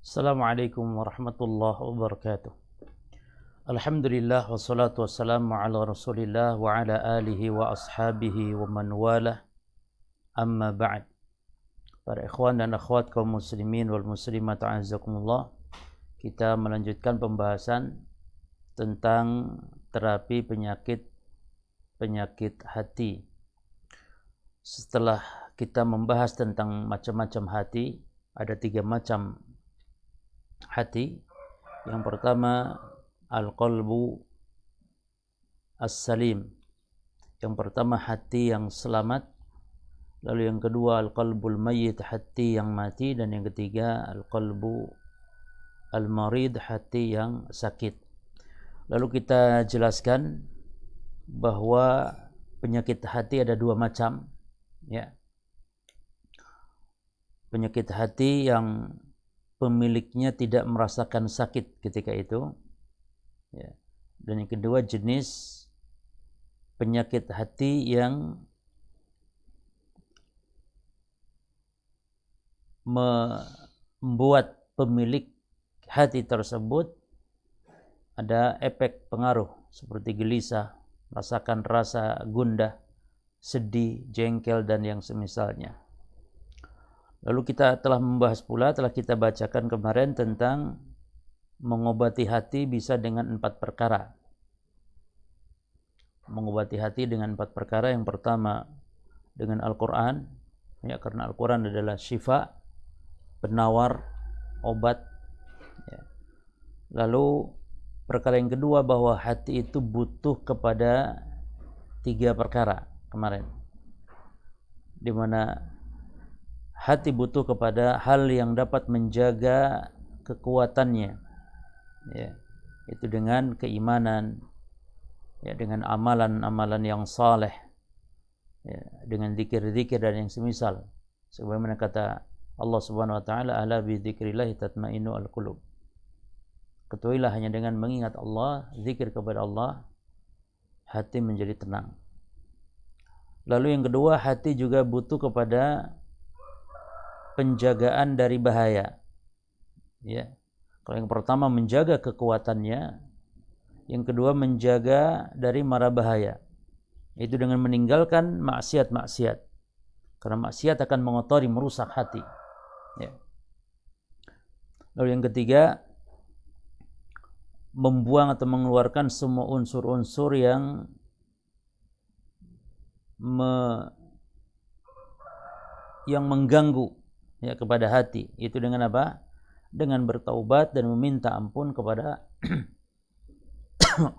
Assalamualaikum warahmatullahi wabarakatuh. Alhamdulillah wassalatu wassalamu ala Rasulillah wa ala alihi wa ashabihi wa man walah. Amma ba'd. Para ikhwan dan akhwat kaum muslimin wal muslimat a'azzakumullah. Kita melanjutkan pembahasan tentang terapi penyakit hati. Setelah kita membahas tentang macam-macam hati, ada 3 macam hati. Yang pertama al-qalbu as-salim. Yang pertama hati yang selamat. Lalu yang kedua al-qalbul mayyit, hati yang mati. Dan yang ketiga al-qalbu al-marid, hati yang sakit. Lalu kita jelaskan bahwa penyakit hati ada 2 macam, ya. Penyakit hati yang pemiliknya tidak merasakan sakit ketika itu, ya. Dan yang kedua jenis penyakit hati yang membuat pemilik hati tersebut ada efek pengaruh seperti gelisah, merasakan rasa gundah, sedih, jengkel, dan yang semisalnya. Lalu kita telah membahas pula, telah kita bacakan kemarin tentang mengobati hati bisa dengan 4 perkara. Mengobati hati dengan 4 perkara. Yang pertama dengan Al-Quran, ya, karena Al-Quran adalah syifa, penawar, obat, ya. Lalu perkara yang kedua bahwa hati itu butuh kepada 3 perkara kemarin, di mana hati butuh kepada hal yang dapat menjaga kekuatannya, ya, itu dengan keimanan, ya, dengan amalan-amalan yang saleh, ya, dengan zikir-zikir dan yang semisal. Sebagaimana kata Allah Subhanahu wa taala, ala bi dzikrillah tatma'innul qulub. Ketahuilah hanya dengan mengingat Allah, zikir kepada Allah, hati menjadi tenang. Lalu yang kedua, hati juga butuh kepada penjagaan dari bahaya, ya. Kalau yang pertama menjaga kekuatannya, yang kedua menjaga dari mara bahaya, itu dengan meninggalkan maksiat-maksiat, karena maksiat akan mengotori, merusak hati, ya. Lalu yang ketiga, membuang atau mengeluarkan semua unsur-unsur yang mengganggu, ya, kepada hati. Itu dengan apa? Dengan bertaubat dan meminta ampun kepada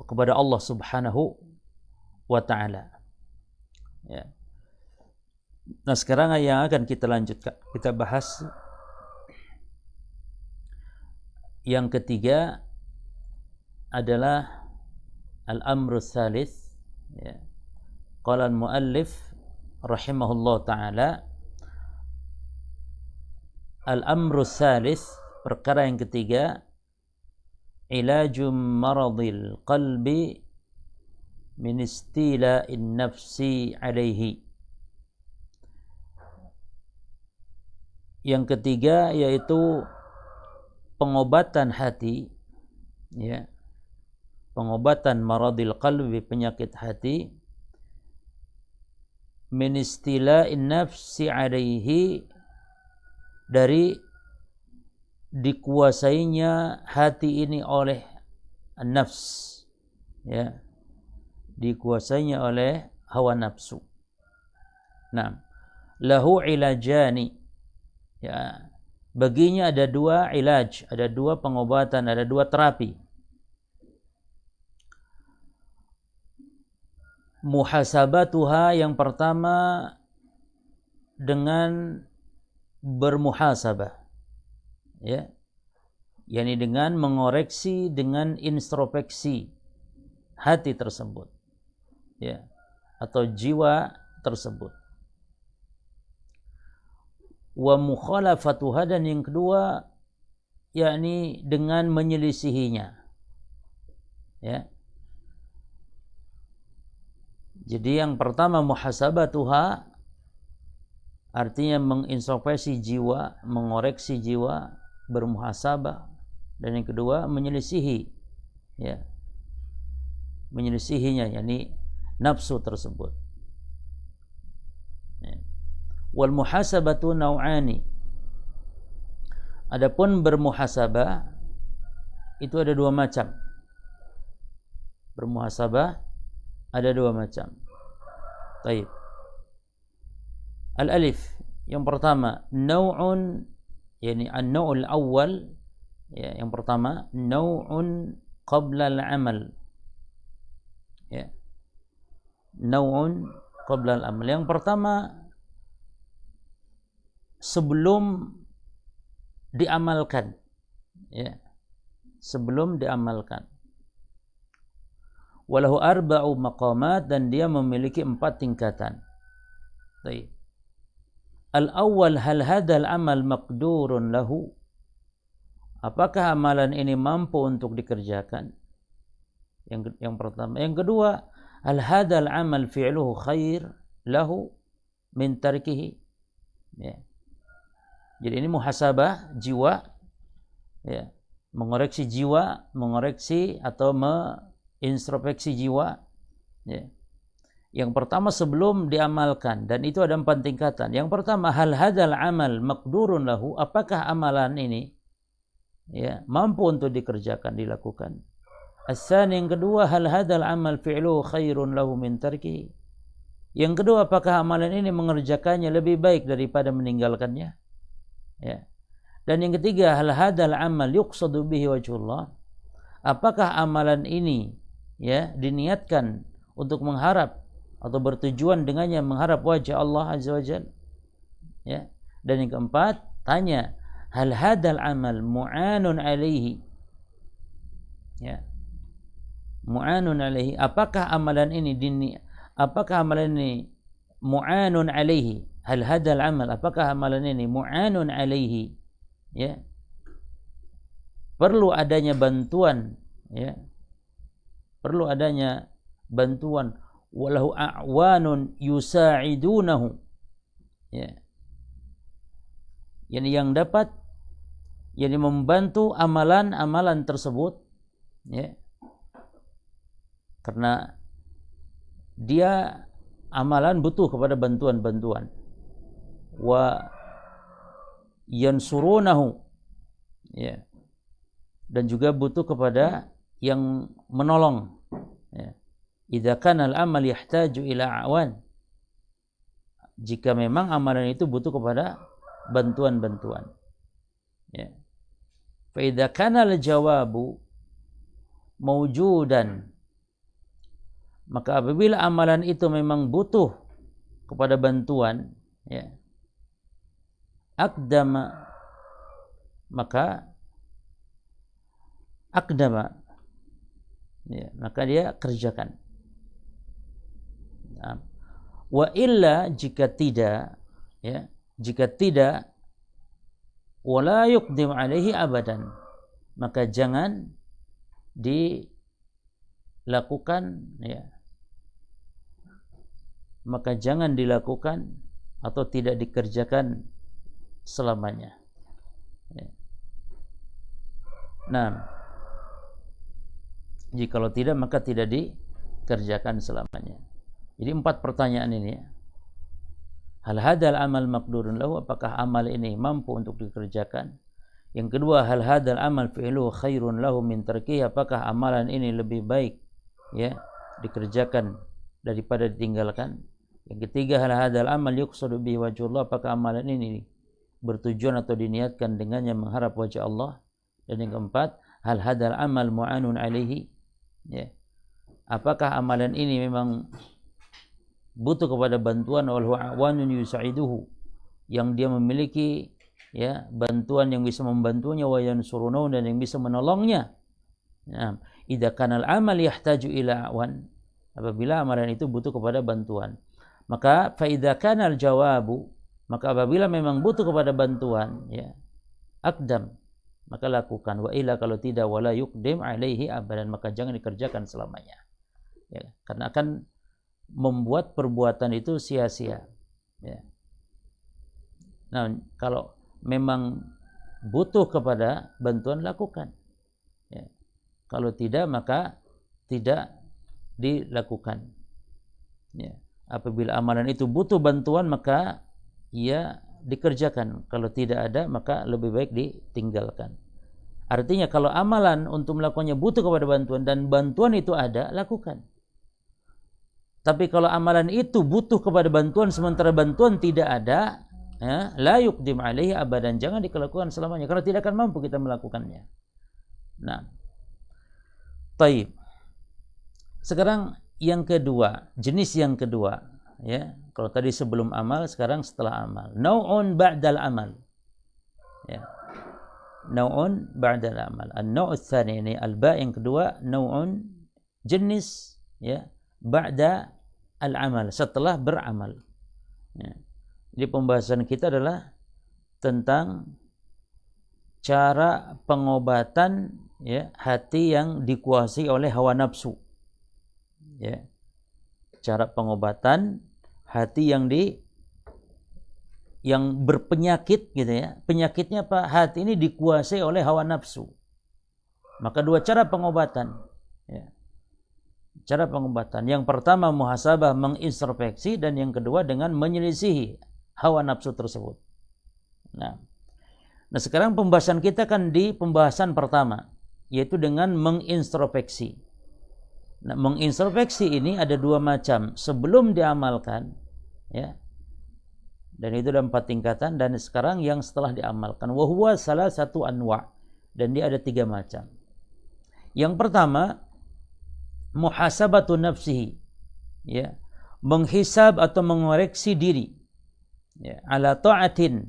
kepada Allah Subhanahu wa taala, ya. Nah, sekarang yang akan kita lanjutkan, kita bahas yang ketiga adalah al-amru tsalits, ya. Qala al-muallif rahimahullah taala, al-amru tsalits, perkara yang ketiga, ilajum maradil qalbi min istila'in nafsi alaihi. Yang ketiga yaitu pengobatan hati, ya. Pengobatan maradil qalbi, penyakit hati, min istila'in nafsi alaihi, dari dikuasainya hati ini oleh nafs, ya, dikuasainya oleh hawa nafsu. Nah, lahu ilajani, ya, baginya ada 2 ilaj, ada 2 pengobatan, ada 2 terapi. Muhasabatuha, yang pertama dengan bermuhasabah, ya, yakni dengan mengoreksi, dengan introspeksi hati tersebut, ya, atau jiwa tersebut. Wa mukhalafatuha, dan yang kedua yakni dengan menyelisihinya, ya. Jadi yang pertama muhasabatuha artinya mengintrospeksi jiwa, mengoreksi jiwa, bermuhasabah, dan yang kedua menyelisihi, ya, menyelisihinya, yakni nafsu tersebut. Ya. Wal muhasabatu nau'ani. Adapun bermuhasabah itu ada dua macam. Bermuhasabah ada dua macam. Baik. Al-alif, yang pertama nau'un, yakni an-nau'ul awwal, ya, yang pertama nau'un qabla al-amal. Ya. Nau'un qabla al-amal. Yang pertama sebelum diamalkan, ya, sebelum diamalkan. Walahu arba'u maqamat, dan dia memiliki 4 tingkatan. Baik. Al-awwal, hal hadzal amal maqdurun lahu? Apakah amalan ini mampu untuk dikerjakan? Yang pertama. Yang kedua, hal hadzal amal fi'luhu khair lahu min tarkihi? Ya. Jadi ini muhasabah jiwa, ya, mengoreksi jiwa, mengoreksi atau introspeksi jiwa, ya. Yang pertama sebelum diamalkan, dan itu ada 4 tingkatan. Yang pertama, hal hadzal amal maqdurun lahu? Apakah amalan ini, ya, mampu untuk dikerjakan, dilakukan? As-tsani, yang kedua, hal hadzal amal fi'luhu khairun lahu min tarkihi? Yang kedua, apakah amalan ini mengerjakannya lebih baik daripada meninggalkannya? Ya. Dan yang ketiga, hal hadzal amal yuqsadu bihi wajhullah? Apakah amalan ini, ya, diniatkan untuk mengharap atau bertujuan dengannya mengharap wajah Allah Azza wa Jalla? Ya. Dan yang keempat, tanya, hal hadzal amal mu'anun alaihi? Ya. Mu'anun alaihi, apakah amalan ini mu'anun alaihi? Hal hadzal amal, apakah amalan ini mu'anun alaihi? Ya. Perlu adanya bantuan, ya. Perlu adanya bantuan, walahu a'wanun yusa'idunahu, ya, yang dapat, yang membantu amalan-amalan tersebut, ya, karena dia amalan butuh kepada bantuan-bantuan. Wa yansurunahu, ya, dan juga butuh kepada yang menolong, ya. Idza kana al-amal yahtaju ila a'wan, jika memang amalan itu butuh kepada bantuan-bantuan, ya. Fa idza kana al-jawabu mawjudan, maka apabila amalan itu memang butuh kepada bantuan, ya, akdama, maka akdama, ya, maka dia kerjakan. Wa illa, jika tidak, ya, jika tidak, wala yuqdim alaihi abadan, maka jangan dilakukan, ya, maka jangan dilakukan atau tidak dikerjakan selamanya, ya. Nah, jikalau tidak, maka tidak dikerjakan selamanya. Jadi 4 pertanyaan ini, ya. Hal hadzal amal maqdurun lahu? Apakah amal ini mampu untuk dikerjakan? Yang kedua, hal hadzal amal fi'luhu khairun lahu min tarkihi? Apakah amalan ini lebih baik, ya, dikerjakan daripada ditinggalkan? Yang ketiga, hal hadzal amal yuqsadu bihi wajhullah? Apakah amalan ini bertujuan atau diniatkan dengannya mengharap wajah Allah? Dan yang keempat, hal hadzal amal mu'anun alaihi, ya, apakah amalan ini memang butuh kepada bantuan, wal a'wanun yusa'iduhu, yang dia memiliki, ya, bantuan yang bisa membantunya, wa yansurunahu, dan yang bisa menolongnya. Nah, idza kana al-amal yahtaju ila a'wan, apabila amalan itu butuh kepada bantuan, maka fa idza kana al-jawabu, maka apabila memang butuh kepada bantuan, ya, akdam, maka lakukan. Wa illa, kalau tidak, wala yuqdim alaihi abadan, maka jangan dikerjakan selamanya, ya, karena akan membuat perbuatan itu sia-sia, ya. Nah, kalau memang butuh kepada bantuan, lakukan. Ya. Kalau tidak, maka tidak dilakukan. Ya. Apabila amalan itu butuh bantuan, maka ya dikerjakan. Kalau tidak ada, maka lebih baik ditinggalkan. Artinya kalau amalan untuk melakukannya butuh kepada bantuan dan bantuan itu ada, lakukan. Tapi kalau amalan itu butuh kepada bantuan sementara bantuan tidak ada, ya, la yuqdim alaihi abadan, jangan dilakukan selamanya karena tidak akan mampu kita melakukannya. Nah, taib. Sekarang yang kedua, jenis yang kedua, ya. Kalau tadi sebelum amal, sekarang setelah amal. Nau'un ba'dal amal. Ya. Nau'un ba'dal amal. An-nau' tsani, ini al-ba yang kedua, nau'un, jenis, ya, ba'da al-amal, setelah beramal. Ya. Jadi pembahasan kita adalah tentang cara pengobatan, ya, hati yang dikuasai oleh hawa nafsu. Ya. Cara pengobatan hati yang berpenyakit gitu ya. Penyakitnya apa? Hati ini dikuasai oleh hawa nafsu. Maka dua cara pengobatan, ya. Cara pengobatan. Yang pertama muhasabah, mengintrospeksi, dan yang kedua dengan menyelisihi hawa nafsu tersebut. Nah, sekarang pembahasan kita kan di pembahasan pertama, yaitu dengan mengintrospeksi. Nah, mengintrospeksi ini ada dua macam, sebelum diamalkan, ya, dan itu ada 4 tingkatan, dan sekarang yang setelah diamalkan. Wa huwa salah satu anwa', dan dia ada 3 macam. Yang pertama, muhasabatu nafsihi, ya, menghisab atau mengoreksi diri, ya, ala ta'atin,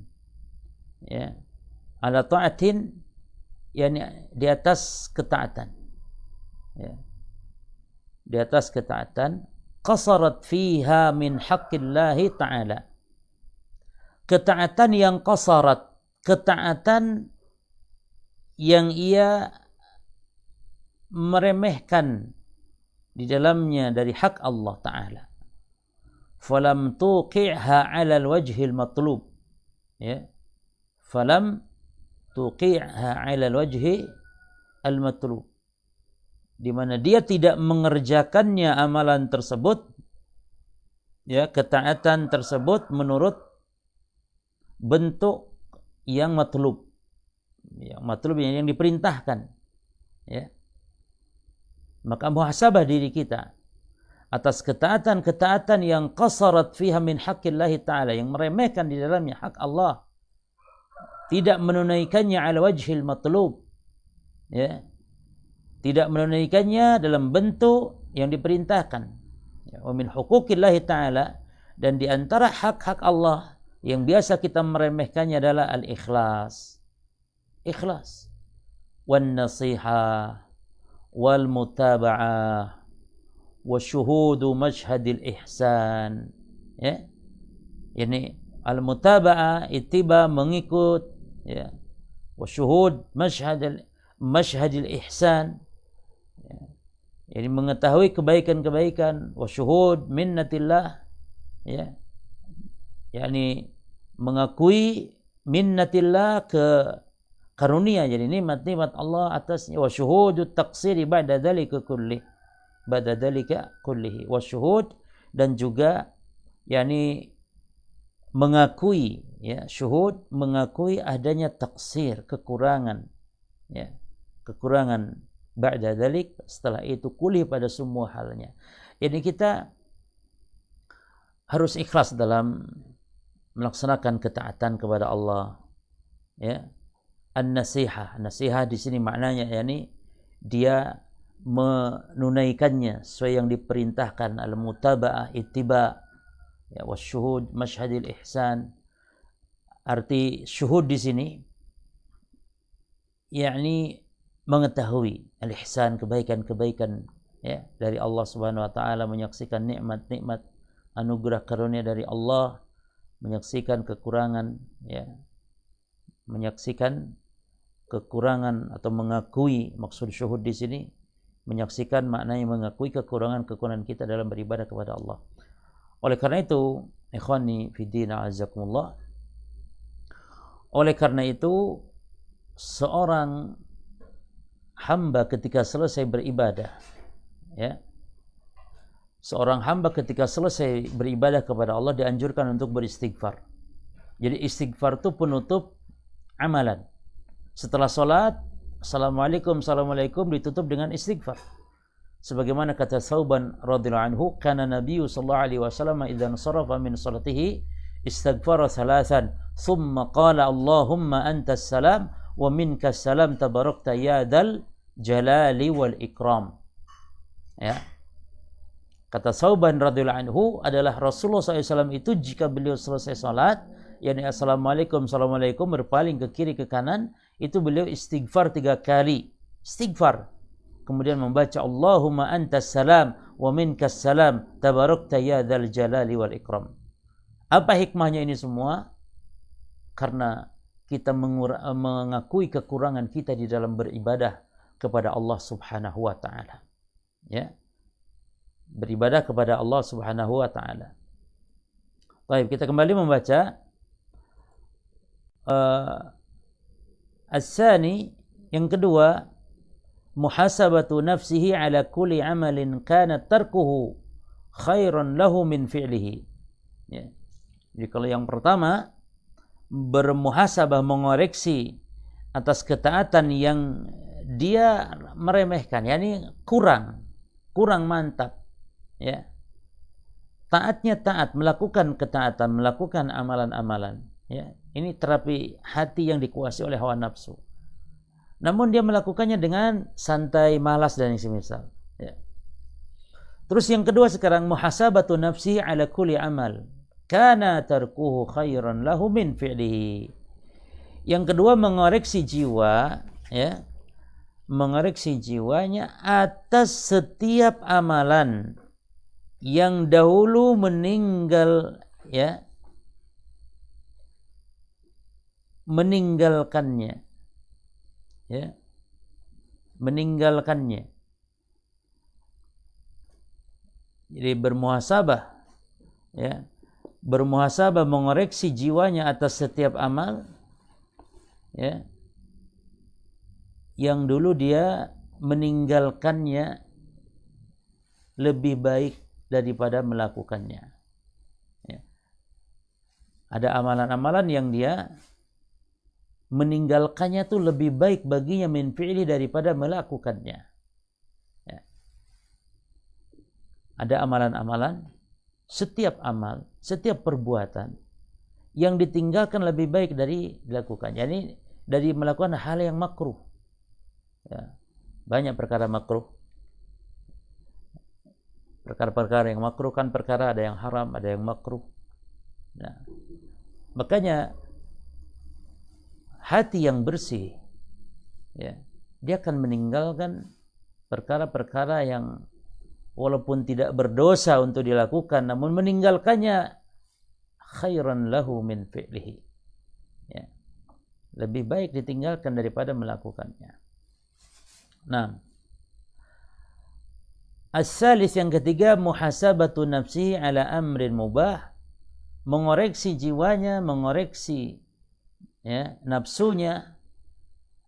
ya, ala ta'atin, yakni di atas ketaatan, ya, di atas ketaatan, qasarat fiha min haqqillahi ta'ala, ketaatan yang qasarat, ketaatan yang ia meremehkan di dalamnya dari hak Allah Ta'ala. Falam tuqi'ha 'ala al-wajhil matlub, ya, falam tuqi'ha 'ala al-wajhi al-matlub, di mana dia tidak mengerjakannya amalan tersebut, ya, ketaatan tersebut menurut bentuk yang matlub, yang diperintahkan, ya. Maka muhasabah diri kita atas ketaatan-ketaatan yang qasarat fiha min haqqillahi ta'ala, yang meremehkan di dalamnya hak Allah, tidak menunaikannya ala wajhil matlub, ya, tidak menunaikannya dalam bentuk yang diperintahkan, ya, wa min huquqillahi ta'ala, dan di antara hak-hak Allah yang biasa kita meremehkannya adalah al-ikhlas, ikhlas, wan nasihah, wal mutaba'ah, wasyuhudu mashhadil ihsan, ya. Ini al-mutaba'ah, ittiba, mengikut, ya. Wasyuhud mashhadil ihsan, ya. Jadi mengetahui kebaikan-kebaikan, wasyuhud minnatillah, ya. yakni mengakui minnatillah, ke karunia, jadi nikmat-nikmat Allah atasnya, wa syuhudut taqsiri ba'da dzalika kullihi, wa syuhud, dan juga yakni mengakui, ya, syuhud, mengakui adanya taksir, kekurangan, ya, kekurangan, ba'da dzalik, setelah itu, kulih, pada semua halnya. Jadi kita harus ikhlas dalam melaksanakan ketaatan kepada Allah, ya. An-nasihah, nasihah di sini maknanya yakni dia menunaikannya sesuai yang diperintahkan, al-mutaba'ah, ittiba, ya, wasyuhud mashhadil ihsan. Arti syuhud di sini yakni mengetahui al-ihsan, kebaikan-kebaikan, ya, dari Allah Subhanahu wa taala, menyaksikan nikmat-nikmat anugerah karunia dari Allah, menyaksikan kekurangan, ya, menyaksikan kekurangan atau mengakui, maksud syuhud di sini menyaksikan, maknanya mengakui kekurangan-kekurangan kita dalam beribadah kepada Allah. Oleh karena itu, ikhwani fiddin a'azzakumullah, oleh karena itu seorang hamba ketika selesai beribadah, ya, seorang hamba ketika selesai beribadah kepada Allah dianjurkan untuk beristighfar. Jadi istighfar itu penutup amalan. Setelah sholat, assalamualaikum, assalamualaikum, ditutup dengan istighfar. Sebagaimana kata Thauban radhiyallahu anhu, kana Nabi sallallahu alaihi wasallam idza sarafa min salatihi istighfara thalathan, thumma qala Allahumma antas salam wa minkas salam tabarakta ya dzal jalali wal ikram. Ya. Kata Thauban radhiyallahu anhu adalah Rasulullah SAW itu jika beliau selesai salat, yakni assalamualaikum, assalamualaikum, berpaling ke kiri ke kanan, itu beliau istighfar 3 kali. Istighfar. Kemudian membaca Allahumma antas salam wa minkas salam tabarakta ya dzal jalali wal ikram. Apa hikmahnya ini semua? Karena kita mengakui kekurangan kita di dalam beribadah kepada Allah Subhanahu wa taala. Ya. Beribadah kepada Allah Subhanahu wa taala. Baik, kita kembali membaca as-sani, yang kedua, muhasabatu nafsihi ala kulli amalin kana tarkuhu khairan lahu min fi'lihi. Ya. Jadi kalau yang pertama, bermuhasabah, mengoreksi atas ketaatan yang dia meremehkan, yakni kurang mantap, ya. Taatnya taat, melakukan ketaatan, melakukan amalan-amalan, ya. Ini terapi hati yang dikuasai oleh hawa nafsu. Namun dia melakukannya dengan santai, malas dan yang semisal, ya. Terus yang kedua sekarang, muhasabatu nafsi ala kulli amal kana tarkuhu khairan lahu min fi'lihi. Yang kedua, mengoreksi jiwa, ya. Mengoreksi jiwanya atas setiap amalan yang dahulu meninggal, ya, meninggalkannya, ya, meninggalkannya. Jadi bermuhasabah, ya, bermuhasabah, mengoreksi jiwanya atas setiap amal, ya, yang dulu dia meninggalkannya lebih baik daripada melakukannya, ya. Ada amalan-amalan yang dia meninggalkannya tuh lebih baik baginya min fi'li daripada melakukannya, ya. Ada amalan-amalan, setiap amal, setiap perbuatan yang ditinggalkan lebih baik dari dilakukan. Jadi dari melakukan hal yang makruh, ya. Banyak perkara makruh. Perkara-perkara yang makruh kan perkara ada yang haram, ada yang makruh. Nah, makanya hati yang bersih, ya, dia akan meninggalkan perkara-perkara yang walaupun tidak berdosa untuk dilakukan, namun meninggalkannya khairan lahu min fi'lihi, ya. Lebih baik ditinggalkan daripada melakukannya. Nah, as-salis, yang ketiga, muhasabatu nafsihi ala amrin mubah, mengoreksi jiwanya, mengoreksi, ya, nafsunya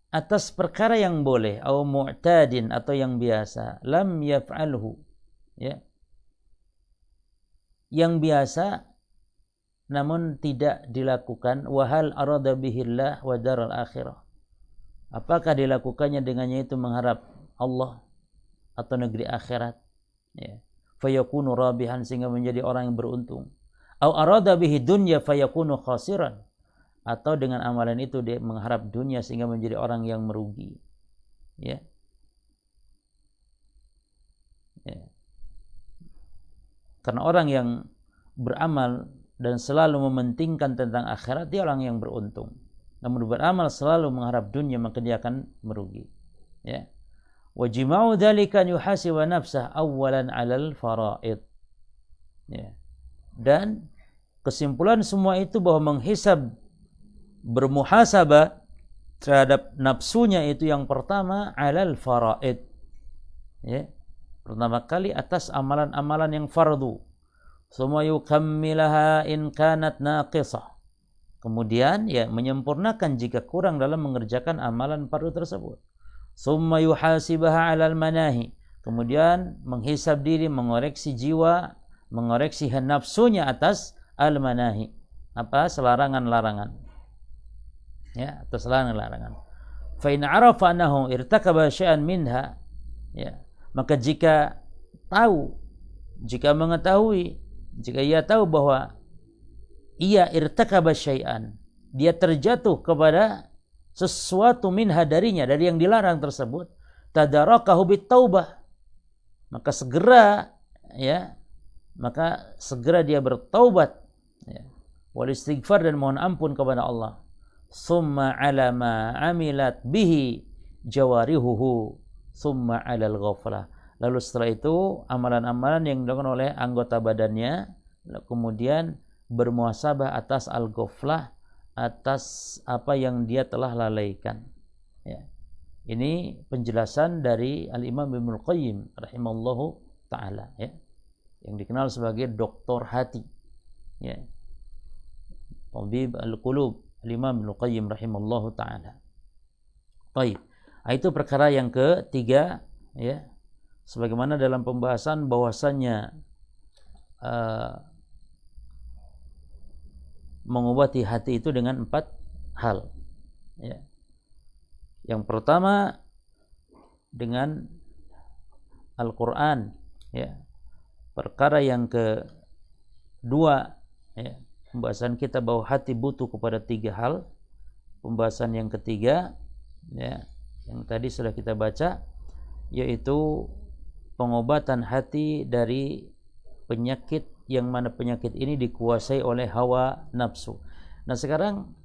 atas perkara yang boleh, atau mu'tadin, atau yang biasa, lam yaf'alhu, ya, yang biasa namun tidak dilakukan, wahal arada bihillah wa daral akhirah, apakah dilakukannya dengannya itu mengharap Allah atau negeri akhirat, ya, fayakunu rabihan, sehingga menjadi orang yang beruntung, au arada bihi dunya fayakunu khasiran, atau dengan amalan itu dia mengharap dunia sehingga menjadi orang yang merugi, ya. Ya. Karena orang yang beramal dan selalu mementingkan tentang akhirat, dia orang yang beruntung. Namun beramal selalu mengharap dunia, maka dia akan merugi, ya. Wa jima'u dzalika yuhasiba nafsah awwalan 'alal faraid, ya. Dan kesimpulan semua itu bahwa menghisab, bermuhasabah terhadap nafsunya itu yang pertama 'alal faraid, ya. Pertama kali atas amalan-amalan yang fardu. Summa yukammilaha in kanat naqisah. Kemudian ya menyempurnakan jika kurang dalam mengerjakan amalan fardu tersebut. Summa yuhasibaha 'alal manahi. Kemudian menghisab diri, mengoreksi jiwa, mengoreksi nafsunya atas al-manahi. Apa? Larangan-larangan. Ya, atas larangan-larangan. Fa in 'arafa annahu irtakaba syai'an minha, ya, maka jika mengetahui, jika ia tahu bahwa ia irtakaba syai'an, dia terjatuh kepada sesuatu minha darinya, dari yang dilarang tersebut, tadarakahu bitaubah, maka segera dia bertaubat, ya, wal istighfar, dan mohon ampun kepada Allah. Summa ala ma amilat bihi jawarihuhu summa alal ghaflah. Lalu setelah itu amalan-amalan yang dilakukan oleh anggota badannya, kemudian bermuhasabah atas al-ghaflah, atas apa yang dia telah lalaikan. Ya. Ini penjelasan dari Al-Imam Ibnul Qayyim rahimallahu ta'ala, ya, yang dikenal sebagai doktor hati, ya, Tabib al-Qulub, Al-Imam Ibnul Qayyim rahimallahu ta'ala. Baik, itu perkara yang ketiga, ya, sebagaimana dalam pembahasan bahwasannya mengobati hati itu dengan 4 hal, ya. Yang pertama dengan Al-Quran, ya. Perkara yang kedua, ya, pembahasan kita bahwa hati butuh kepada 3 hal. Pembahasan yang ketiga, ya, yang tadi sudah kita baca, yaitu pengobatan hati dari penyakit, yang mana penyakit ini dikuasai oleh hawa nafsu. Nah sekarang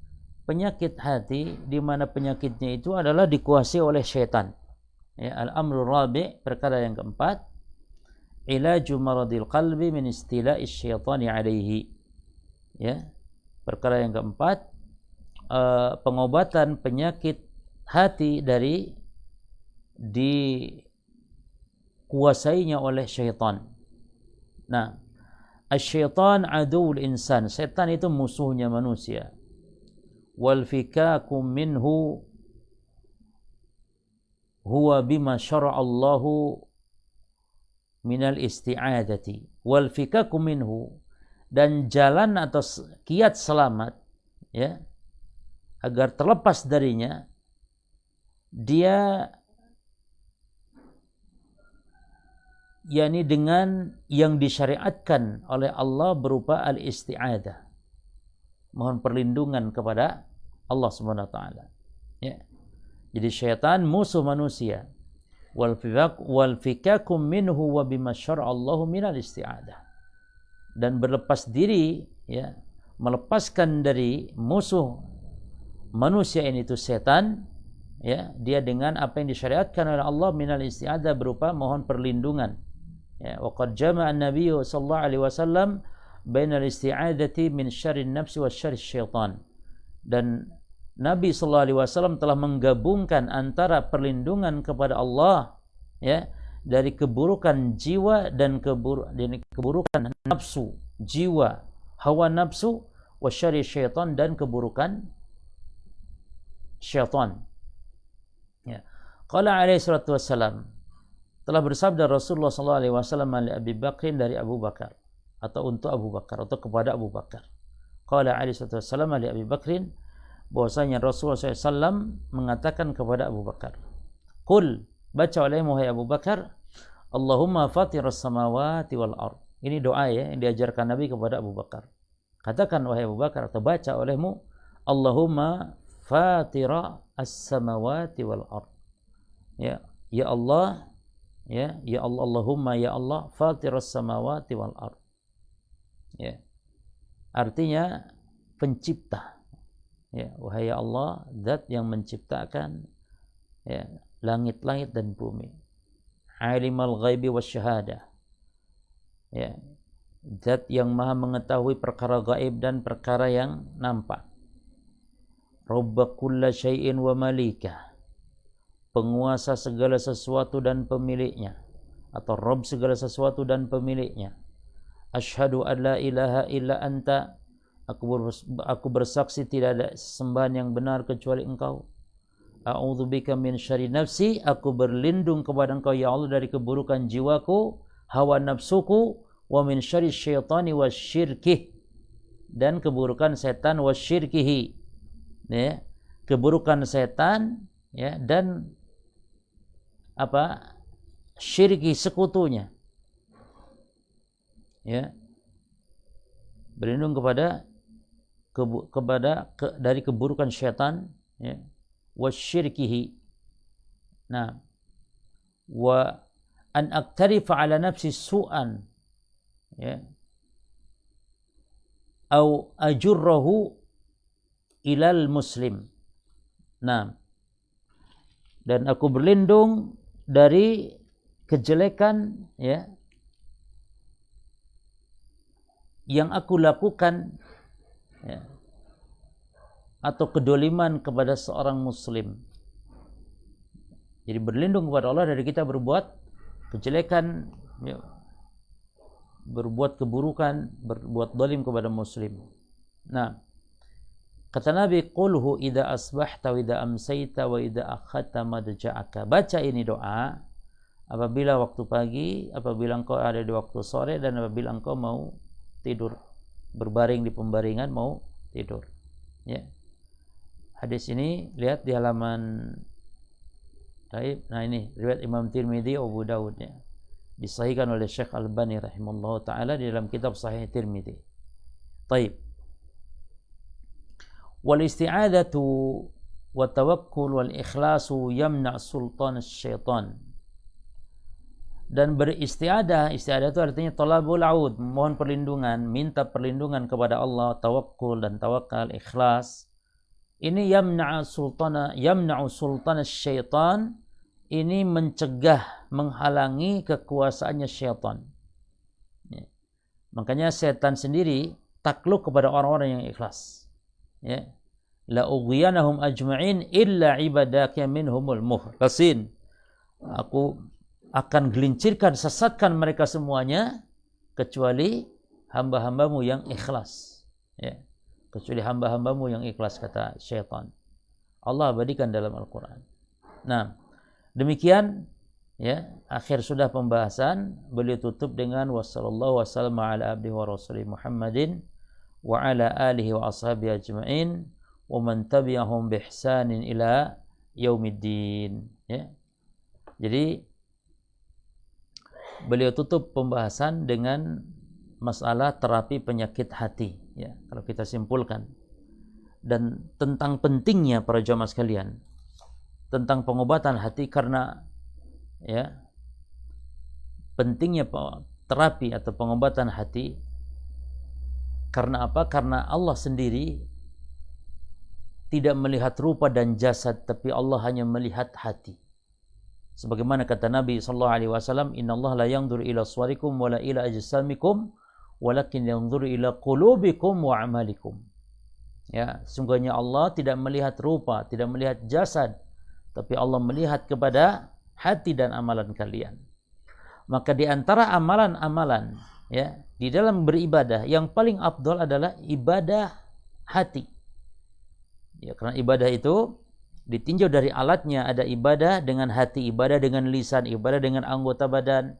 penyakit hati, di mana penyakitnya itu adalah dikuasai oleh syaitan. Ya, al-amru rabi', perkara yang keempat, ilaju maradil qalbi min istila'is syaitani alaihi. Ya, perkara yang keempat, pengobatan penyakit hati dari dikuasainya oleh syaitan. Nah, asy-syaitan aduwwul insan, setan itu musuhnya manusia. Wal fikakum minhu huwa bima syara'allahu minal isti'adati. Wal fikakum minhu, dan jalan atau kiat selamat, ya, agar terlepas darinya, dia yakni dengan yang disyariatkan oleh Allah berupa al-isti'adah, mohon perlindungan kepada Allah Subhanahu wa taala, ya. Jadi syaitan musuh manusia. Wal fikakum minhu wa bima syara'allahu minal isti'adah, dan berlepas diri, ya, melepaskan dari musuh manusia ini itu setan, ya, dia dengan apa yang disyariatkan oleh Allah minal isti'adah, berupa mohon perlindungan. Ya, wa qad jama'a an-nabiy sallallahu alaihi wasallam bainal isti'adati min syarrin nafsi wa syarris syaitan. Dan Nabi sallallahu alaihi wasallam telah menggabungkan antara perlindungan kepada Allah, ya, dari keburukan jiwa dan keburukan nafsu, jiwa, hawa nafsu, wa syarris syaitan, dan keburukan syaitan. Ya. Qala alaihi salatu wassalam, telah bersabda Rasulullah sallallahu alaihi wasallam ali Abi Bakrin, dari Abu Bakar, atau untuk Abu Bakar, atau kepada Abu Bakar. Qala alaihi salatu wassalam ali Abi Bakrin, bahwasanya Rasulullah SAW mengatakan kepada Abu Bakar, Qul, baca olehmu hai Abu Bakar, Allahumma fatiras samawati wal ard. Ini doa, ya, yang diajarkan Nabi kepada Abu Bakar. Katakan wahai Abu Bakar, atau baca olehmu, Allahumma fatira as-samawati wal ard. Ya, ya Allah, ya, ya Allah, Allahumma, ya Allah, fatiras samawati wal ard. Ya. Artinya pencipta. Ya, wahai Allah, zat yang menciptakan, ya, langit-langit dan bumi. Alimul ghaibi wasyahadah. Ya, zat yang maha mengetahui perkara gaib dan perkara yang nampak. Rabb kulla syai'in wa malikah. Penguasa segala sesuatu dan pemiliknya, atau Rabb segala sesuatu dan pemiliknya. Asyhadu an la ilaha illa anta, Aku bersaksi tidak ada sembahan yang benar kecuali Engkau. A'udzubika min syarri nafsi, aku berlindung kepada Engkau ya Allah dari keburukan jiwaku, hawa nafsuku, wa min syarri syaitani wasyirkih, dan keburukan setan wasyirkihi, ya, keburukan setan, ya, dan apa, syirki, sekutunya, ya, berlindung dari keburukan syaitan, ya, wasyirkihi. Nah, wa an aktarifa ala nafsi su'an, ya, au ajurrahu ilal muslim. Nah, dan aku berlindung dari kejelekan, ya, yang aku lakukan, ya, atau kedoliman kepada seorang muslim. Jadi berlindung kepada Allah dari kita berbuat kejelekan, ya, berbuat keburukan, berbuat dolim kepada muslim. Nah, kata Nabi, qulhu idza asbahta wa idza amsayta wa idza akhadta madja'aka. Baca ini doa apabila waktu pagi, apabila engkau ada di waktu sore, dan apabila engkau mau tidur, berbaring di pembaringan mau tidur, ya. Hadis ini lihat di halaman Taib. Nah, ini riwayat Imam Tirmidzi, Abu Daud, ya. Disahihkan oleh Syekh Albani rahimahullah taala di dalam kitab Sahih Tirmidzi. Taib. Wal isti'adzatu wa tawakkul wal ikhlasu yamna' sultan syaitan. Dan beristiadah, istiadah itu artinya talabul aud, mohon perlindungan, minta perlindungan kepada Allah, tawakkul dan tawakal, ikhlas. Ini yamna'u sultana syaitan, ini mencegah, menghalangi kekuasaannya syaitan. Ya. Makanya setan sendiri takluk kepada orang-orang yang ikhlas. Ya. La ughyanahum ajma'in illa ibadaka minhumul mukhlasin. Aku akan gelincirkan, sesatkan mereka semuanya kecuali hamba-hambamu yang ikhlas, ya. Kecuali hamba-hambamu yang ikhlas, kata syaitan. Allah abadikan dalam Al-Quran. Nah, demikian, ya, akhir sudah pembahasan. Beliau tutup dengan wassallallahu wasallam ala abdihi wa rasulih Muhammadin wa ala alihi wa ashabihi ajma'in wa man tabi'ahum bihsanin ila yaumiddin, ya. Jadi beliau tutup pembahasan dengan masalah terapi penyakit hati, ya, kalau kita simpulkan, dan tentang pentingnya para jamaah sekalian tentang pengobatan hati, karena, ya, pentingnya terapi atau pengobatan hati. Karena apa? Karena Allah sendiri tidak melihat rupa dan jasad, tapi Allah hanya melihat hati. Sebagaimana kata Nabi sallallahu alaihi wasallam, "Innallaha la yanzuru ila suwarikum wa la ila ajsamikum, walakin yanzuru ila qulubikum wa amalikum." Ya, sungguhnya Allah tidak melihat rupa, tidak melihat jasad, tapi Allah melihat kepada hati dan amalan kalian. Maka di antara amalan-amalan, ya, di dalam beribadah yang paling afdal adalah ibadah hati. Ya, karena ibadah itu ditinjau dari alatnya, ada ibadah dengan hati, ibadah dengan lisan, ibadah dengan anggota badan,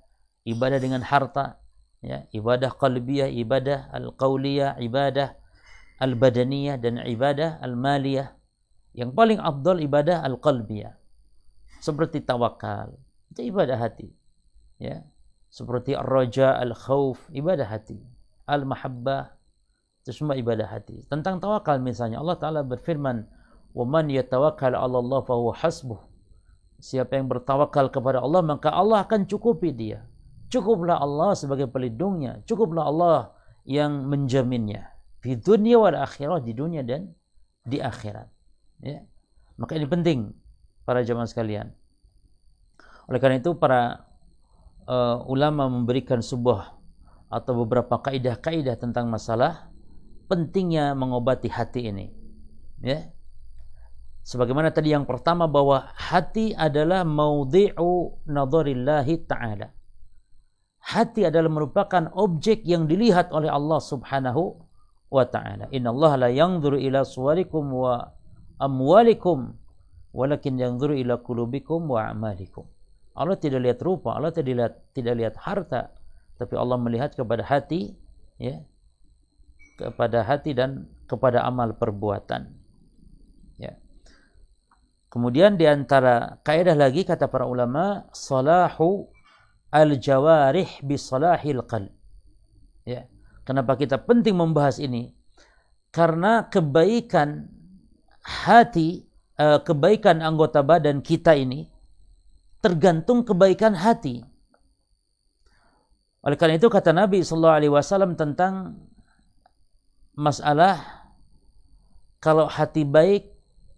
ibadah dengan harta, ya, ibadah qalbiyah, ibadah al-qauliyah, ibadah al-badaniyah, dan ibadah al-maliyah. Yang paling afdal ibadah al-qalbiyah. Seperti tawakal, itu ibadah hati. Ya. Seperti ar-raja, al-khauf, ibadah hati. Al-mahabbah, itu semua ibadah hati. Tentang tawakal misalnya, Allah Ta'ala berfirman, "Waman yatawakkal 'ala Allah fa huwa hasbuh." Siapa yang bertawakal kepada Allah, maka Allah akan cukupi dia. Cukuplah Allah sebagai pelindungnya, cukuplah Allah yang menjaminnya. Di dunia wal akhirah, di dunia dan di akhirat. Ya. Maka ini penting para jamaah sekalian. Oleh karena itu para ulama memberikan sebuah atau beberapa kaidah-kaidah tentang masalah pentingnya mengobati hati ini. Ya. Sebagaimana tadi yang pertama, bahwa hati adalah maudhi'u nadharillahi ta'ala. Hati adalah merupakan objek yang dilihat oleh Allah Subhanahu wa ta'ala. Innallaha la yanzuru ila suwarikum wa amwalikum walakin yanzuru ila qulubikum wa a'malikum. Allah tidak lihat rupa, Allah tidak lihat harta, tapi Allah melihat kepada hati, ya, kepada hati dan kepada amal perbuatan. Ya. Kemudian di antara kaidah lagi kata para ulama, salahu al-jawarih bi salahil qalb. Ya. Kenapa kita penting membahas ini? Karena kebaikan hati, kebaikan anggota badan kita ini tergantung kebaikan hati. Oleh karena itu kata Nabi SAW tentang masalah kalau hati baik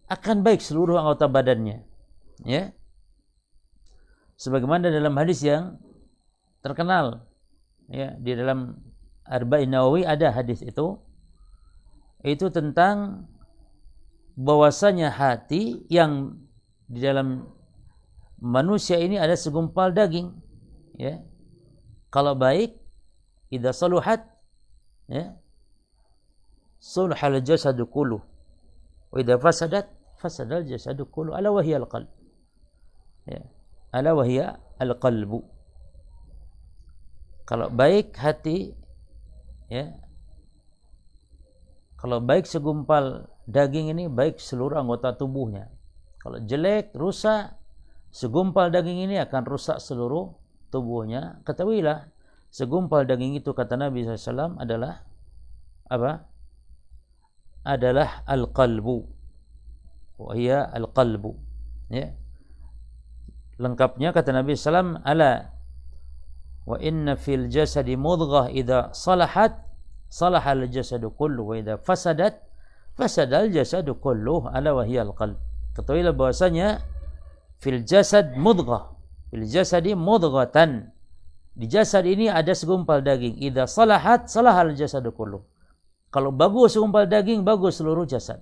akan baik seluruh anggota badannya. Ya. Sebagaimana dalam hadis yang terkenal, ya, di dalam Arba'in Nawawi ada hadis itu tentang bahwasanya hati yang di dalam manusia ini ada segumpal daging, ya. Kalau baik, idza saluhat, ya, sulhal jasadu kullu. Wa idza fasadat, fasadal jasadu kullu. Ala wa hiya al-qalb. Ya. Ala wa hiya al-qalbu. Kalau baik hati, ya. Kalau baik segumpal daging ini, baik seluruh anggota tubuhnya. Kalau jelek, rusak, segumpal daging ini akan rusak seluruh tubuhnya. Ketahuilah, segumpal daging itu kata Nabi SAW adalah apa? Adalah al-qalbu. Wa hiya al-qalbu. Ya. Lengkapnya kata Nabi SAW, ala wa inna fil jasadi mudghah idza salahat salahal jasadu kullu wa idza fasadat fasadal jasadu kullu ala wa hiya al-qalb. Ketahuilah bahwasanya fil jasad mudghah, fil jasadi mudghatan, di jasad ini ada segumpal daging. Idza salahat salahal jasadu kullu. Kalau bagus segumpal daging, bagus seluruh jasad.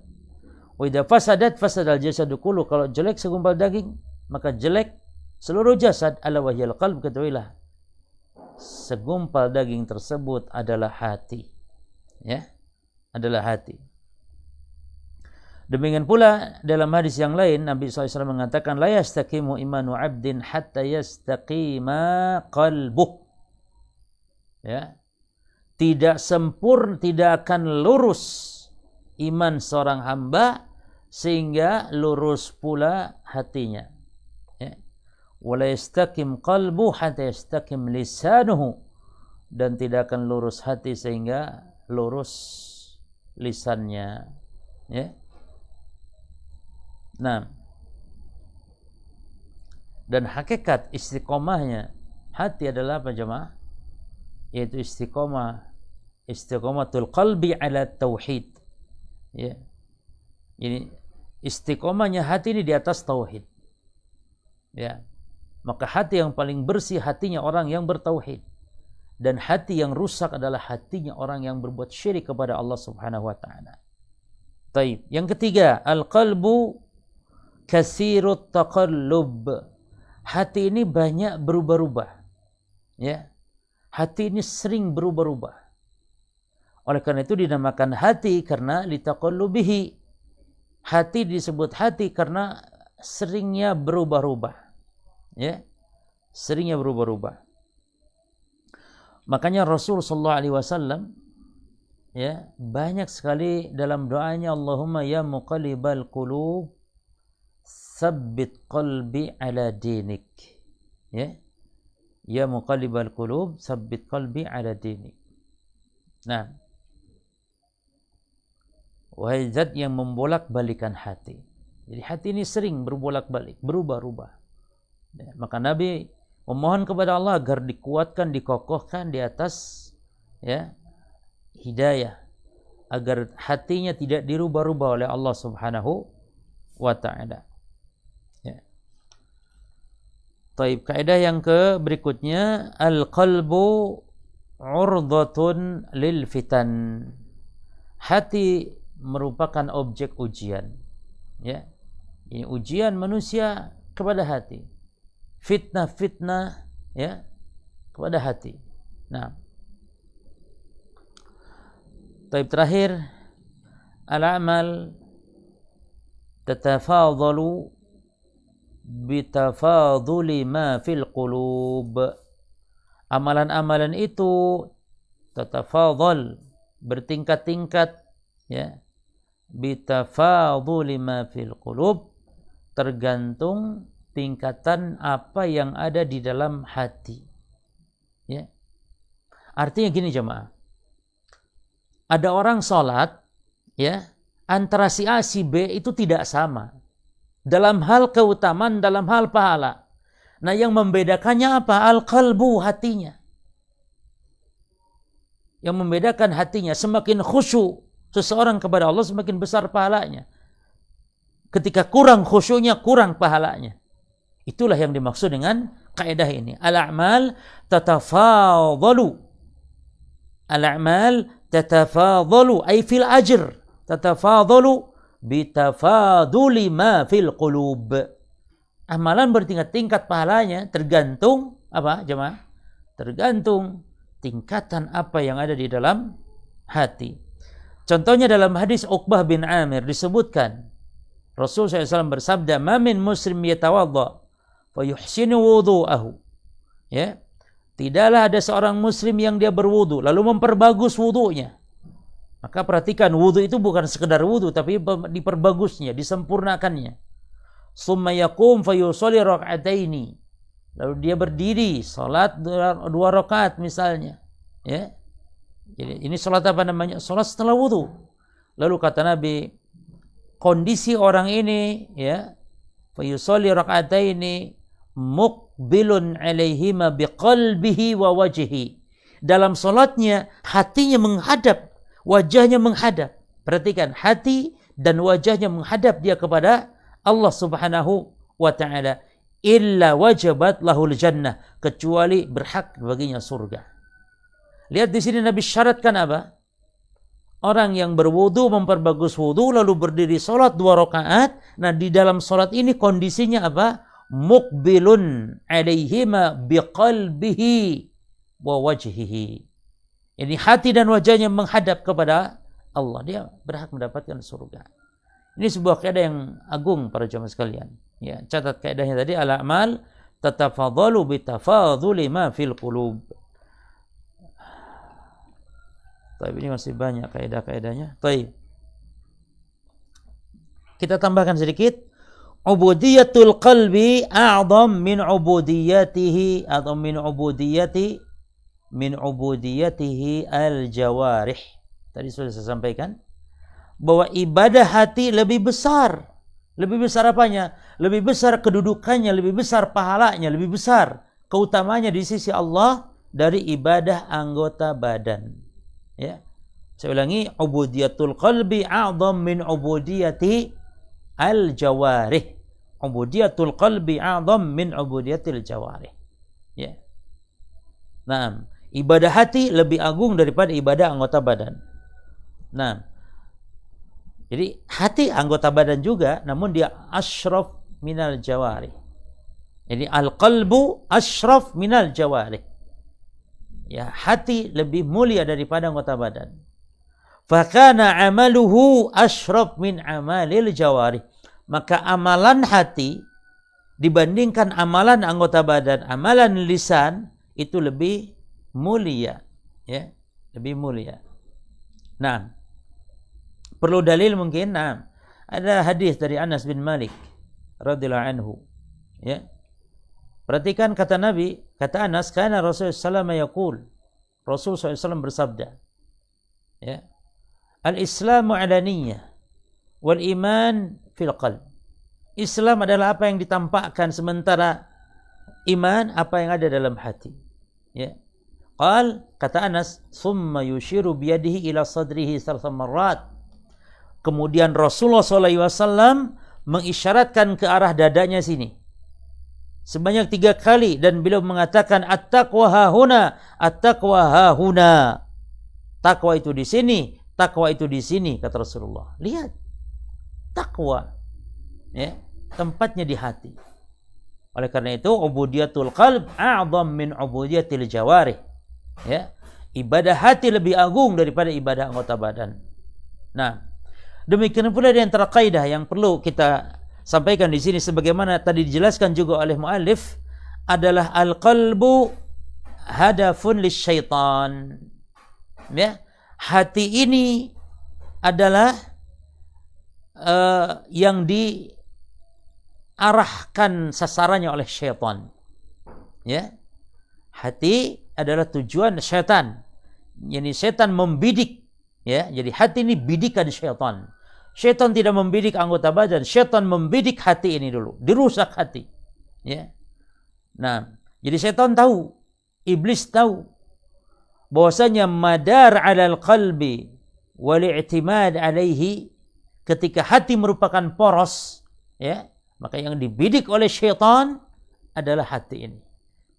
Wa idza fasadat fasadal jasadu kullu. Kalau jelek segumpal daging, maka jelek seluruh jasad. Ala wa hiya al-qalb. Ketahuilah segumpal daging tersebut adalah hati. Ya, adalah hati. Demikian pula dalam hadis yang lain Nabi SAW mengatakan la yastaqimu imanu 'abdin hatta yastaqima qalbuh. Ya. Tidak sempurna, tidak akan lurus iman seorang hamba sehingga lurus pula hatinya. Ya. Wa la yastaqim qalbu hatta yastaqim lisanuhu, dan tidak akan lurus hati sehingga lurus lisannya. Ya. Nah, dan hakikat istiqomahnya hati adalah apa jemaah? Yaitu istiqomatul qalbi ala tauhid. Ya. Ini istiqomahnya hati ini di atas tauhid. Ya. Maka hati yang paling bersih hatinya orang yang bertauhid. Dan hati yang rusak adalah hatinya orang yang berbuat syirik kepada Allah Subhanahu wa taala. Taib. Yang ketiga, al-qalbu katsirut taqallub. Hati ini banyak berubah-ubah. Ya. Hati ini sering berubah-ubah. Oleh karena itu dinamakan hati karena litaqallubihi. Hati disebut hati karena seringnya berubah-ubah. Ya. Seringnya berubah-ubah. Makanya Rasul sallallahu alaihi wasallam, ya, banyak sekali dalam doanya, Allahumma ya muqallibal qulub tsabbit qalbi ala dinik. Ya. Ya muqallibal qulub tsabbit qalbi ala dinik. Nah, wahai zat yang membolak-balikan hati. Jadi hati ini sering berbolak-balik, berubah-ubah. Ya, maka Nabi memohon kepada Allah agar dikuatkan, dikokohkan di atas, ya, hidayah, agar hatinya tidak dirubah-rubah oleh Allah Subhanahu wa taala. Ya. Taib, kaidah yang ke berikutnya, al-qalbu urdhatun lil fitan. Hati merupakan objek ujian. Ya. Ini ujian manusia kepada hati. Fitnah-fitnah, ya, kepada hati. Nah, Taib terakhir, al-amal tatafadhalu bitafadhuli ma fil qulub. Amalan-amalan itu tatafadhal, bertingkat-tingkat, ya, bitafadhuli ma fil qulub, tergantung tingkatan apa yang ada di dalam hati. Ya. Artinya gini jemaah, ada orang sholat, ya, antara si A si B itu tidak sama dalam hal keutamaan, dalam hal pahala. Nah, yang membedakannya apa? Al-qalbu, hatinya. Yang membedakan hatinya, semakin khusyuk seseorang kepada Allah, semakin besar pahalanya. Ketika kurang khusyuknya, kurang pahalanya. Itulah yang dimaksud dengan kaidah ini. Al-a'mal tatafadhalu. Al-a'mal tatafadhalu ay fil ajr. Tatafadhalu bitafaduli ma fil qulub. Amalan bertingkat-tingkat pahalanya tergantung apa, jemaah? Tergantung tingkatan apa yang ada di dalam hati. Contohnya dalam hadis Uqbah bin Amir disebutkan Rasul SAW bersabda, "Ma min muslim yatawadda fa yuhsinu wudu'ahu." Ya. Tidaklah ada seorang muslim yang dia berwudu lalu memperbagus wudunya. Maka perhatikan, wudu itu bukan sekedar wudu, tapi diperbagusnya, disempurnakannya. Summa yaqum fa yusalli rak'ataini. Lalu dia berdiri salat 2 rakaat misalnya, ya. Jadi ini salat apa namanya? Salat setelah wudu. Lalu kata Nabi, kondisi orang ini, ya, fa yusalli rak'ataini muqbilun 'alaihima biqalbihi wa wajhihi. Dalam salatnya hatinya menghadap, wajahnya menghadap. Perhatikan, hati dan wajahnya menghadap dia kepada Allah Subhanahu wa ta'ala. Illa wajabat lahul jannah, kecuali berhak baginya surga. Lihat di sini Nabi syaratkan apa? Orang yang berwudu memperbagus wudu lalu berdiri salat 2 rakaat. Nah, di dalam salat ini kondisinya apa? Muqbilun 'alaihima biqalbihi wa wajhihi. Ini hati dan wajahnya menghadap kepada Allah, dia berhak mendapatkan surga. Ini sebuah kaidah yang agung para jemaah sekalian. Ya, catat kaidahnya tadi, al-a'mal tatafadhalu bitafadhuli ma fil qulub. Tapi ini masih banyak kaidah-kaidahnya. Baik. Kita tambahkan sedikit. Ubudiyatul qalbi a'zam min ubudiyatihi atau min ubudiyatihi al-jawarih. Tadi sudah saya sampaikan bahwa ibadah hati lebih besar. Lebih besar apanya? Lebih besar kedudukannya, lebih besar pahalanya, lebih besar keutamanya di sisi Allah dari ibadah anggota badan. Ya. Saya ulangi, ubudiyatul qalbi a'zam min ubudiyati al-jawarih. Ubudiyatul qalbi a'zam min ubudiyatil jawarih. Ya. Nah, ibadah hati lebih agung daripada ibadah anggota badan. Nah, jadi hati anggota badan juga, namun dia asyraf minal jawari. Jadi al-qalbu asyraf minal jawari. Ya, hati lebih mulia daripada anggota badan. Fakana amaluhu asyraf min amalil jawari. Maka amalan hati dibandingkan amalan anggota badan, amalan lisan itu lebih mulia, ya, lebih mulia. Nah, perlu dalil mungkin. Nah, ada hadis dari Anas bin Malik radhiyallahu anhu, ya. Perhatikan kata Nabi, kata Anas, kana Rasulullah sallallahu alaihi wasallam yaqul, Rasul SAW bersabda, ya, al-islamu ala niyyah wal iman fil qalb. Islam adalah apa yang ditampakkan, sementara iman apa yang ada dalam hati. Ya. Kata Anas, summa yushiru biyadihi ila sadrihi salasa marrat. Kemudian Rasulullah SAW mengisyaratkan ke arah dadanya sini sebanyak 3 kali, dan beliau mengatakan at-taqwa hahuna, at-taqwa hahuna. Takwa itu di sini, takwa itu di sini, kata Rasulullah. Lihat, takwa, ya, tempatnya di hati. Oleh karena itu ubudiyatul qalb a'zam min ubudiyatil jawarih. Ya, Ibadah hati lebih agung daripada ibadah anggota badan. Nah, demikian pula di antara kaidah yang perlu kita sampaikan di sini sebagaimana tadi dijelaskan juga oleh muallif adalah al-qalbu hadafun lisyaitan. Ya, hati ini adalah yang diarahkan sasarannya oleh syaitan. Ya, hati adalah tujuan syaitan. Yani syaitan membidik, ya. Jadi hati ini bidikan syaitan. Syaitan tidak membidik anggota badan, syaitan membidik hati ini dulu, dirusak hati. Ya. Nah, jadi syaitan tahu, iblis tahu bahwasanya madar 'alal qalbi wal i'timad 'alaihi, ketika hati merupakan poros, ya, maka yang dibidik oleh syaitan adalah hati ini.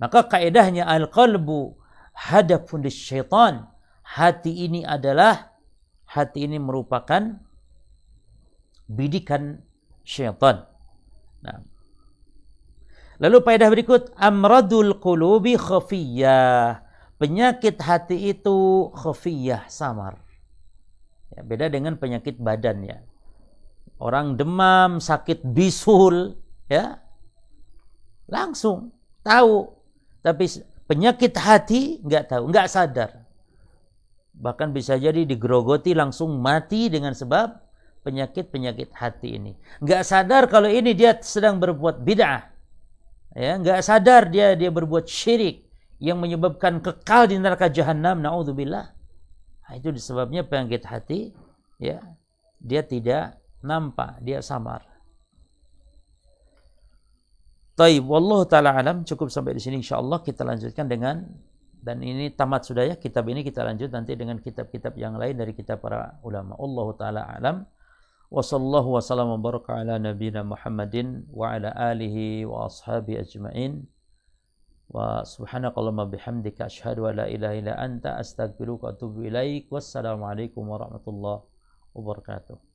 Maka kaidahnya al-qalbu hadafun lisyaitan. Hati ini merupakan bidikan syaitan. Nah. Lalu faedah berikut, amradul qulubi khafiyah. Penyakit hati itu khafiyah, samar. Ya, beda dengan penyakit badan, ya. Orang demam, sakit bisul, ya, langsung tahu. Tapi penyakit hati nggak tahu, nggak sadar. Bahkan bisa jadi digerogoti langsung mati dengan sebab penyakit hati ini. Nggak sadar kalau ini dia sedang berbuat bid'ah. Ya, nggak sadar dia berbuat syirik yang menyebabkan kekal di neraka jahanam. Naudzubillah. Nah, itu disebabnya penyakit hati, ya, dia tidak nampak, dia samar. Taib, wallahu taala alam. Cukup sampai di sini insyaallah. Kita lanjutkan dengan, dan ini tamat sudah, ya, kitab ini kita lanjut nanti dengan kitab-kitab yang lain dari kitab para ulama. Wallahu taala alam. Wa sallallahu wa sallam wa baraka ala nabiyina Muhammadin wa ala alihi wa ashabi ajmain. Wa subhanakallahumma bihamdika asyhadu an la ilaha illa anta astaghfiruka wa atubu ilaik. Wassalamu alaikum warahmatullahi wabarakatuh.